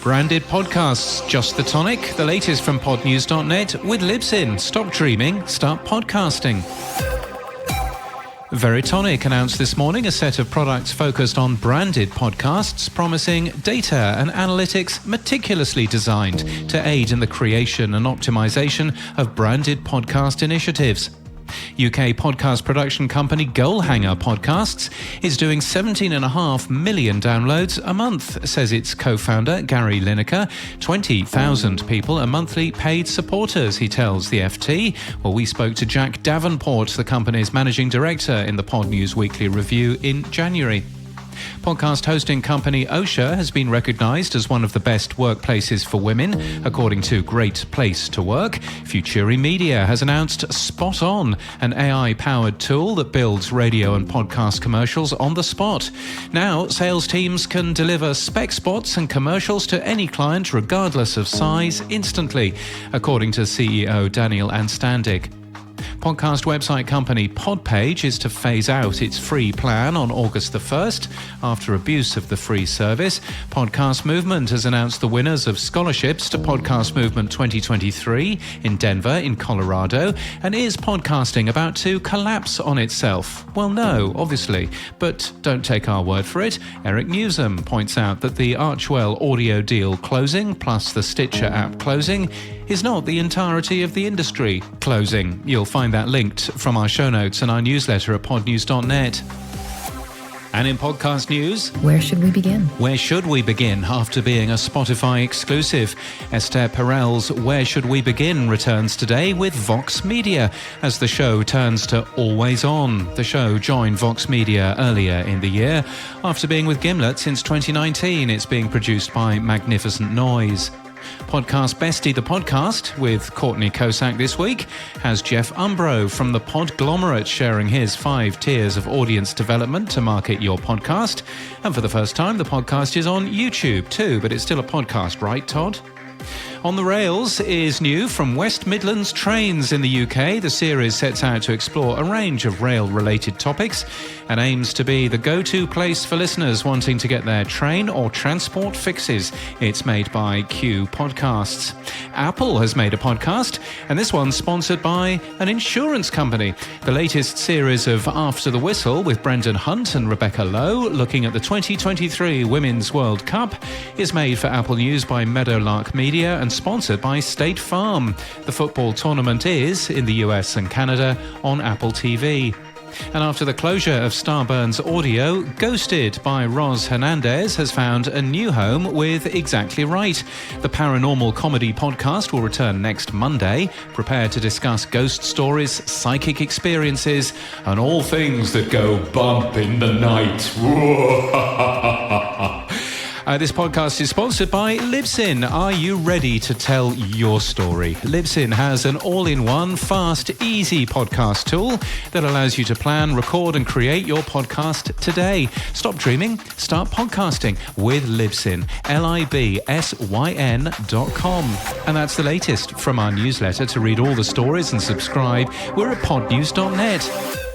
Branded podcasts, just the tonic. The latest from podnews.net with Libsyn. Stop dreaming, start podcasting. Veritonic announced this morning a set of products focused on branded podcasts, promising data and analytics meticulously designed to aid in the creation and optimization of branded podcast initiatives. UK podcast production company Goalhanger Podcasts is doing 17.5 million downloads a month, says its co-founder Gary Lineker. 20,000 people are monthly paid supporters, he tells the FT. Well, we spoke to Jack Davenport, the company's managing director, in the Pod News Weekly Review in January. Podcast hosting company OSHA has been recognised as one of the best workplaces for women, according to Great Place to Work. Futuri Media has announced Spot On, an AI-powered tool that builds radio and podcast commercials on the spot. Now, sales teams can deliver spec spots and commercials to any client, regardless of size, instantly, according to CEO Daniel Anstandig. Podcast website company Podpage is to phase out its free plan on August the 1st after abuse of the free service. Podcast Movement has announced the winners of scholarships to Podcast Movement 2023 in Denver in Colorado. And is podcasting about to collapse on itself? Well, no, obviously, but don't take our word for it. Eric Newsom points out that the Archwell audio deal closing plus the Stitcher app closing is not the entirety of the industry closing. You'll find that linked from our show notes and our newsletter at podnews.net. And in podcast news, where should we begin? Where should we begin after being a Spotify exclusive? Esther Perel's Where Should We Begin returns today with Vox Media as the show turns to Always On. The show joined Vox Media earlier in the year. After being with Gimlet since 2019, it's being produced by Magnificent Noise. Podcast Bestie the Podcast with Courtney Kosak this week has Jeff Umbro from the Podglomerate sharing his 5 tiers of audience development to market your podcast. And for the first time, the podcast is on YouTube too, but it's still a podcast, right, Todd? On the Rails is new from West Midlands Trains in the UK. The series sets out to explore a range of rail-related topics and aims to be the go-to place for listeners wanting to get their train or transport fixes. It's made by Q Podcasts. Apple has made a podcast, and this one's sponsored by an insurance company. The latest series of After the Whistle with Brendan Hunt and Rebecca Lowe, looking at the 2023 Women's World Cup, is made for Apple News by Meadowlark Media and sponsored by State Farm. The football tournament is, in the US and Canada, on Apple TV. And after the closure of Starburns Audio, Ghosted by Roz Hernandez has found a new home with Exactly Right. The paranormal comedy podcast will return next Monday, prepared to discuss ghost stories, psychic experiences, and all things that go bump in the night. This podcast is sponsored by Libsyn. Are you ready to tell your story? Libsyn has an all-in-one, fast, easy podcast tool that allows you to plan, record, and create your podcast today. Stop dreaming, start podcasting with Libsyn. Libsyn.com. And that's the latest from our newsletter. To read all the stories and subscribe, we're at podnews.net.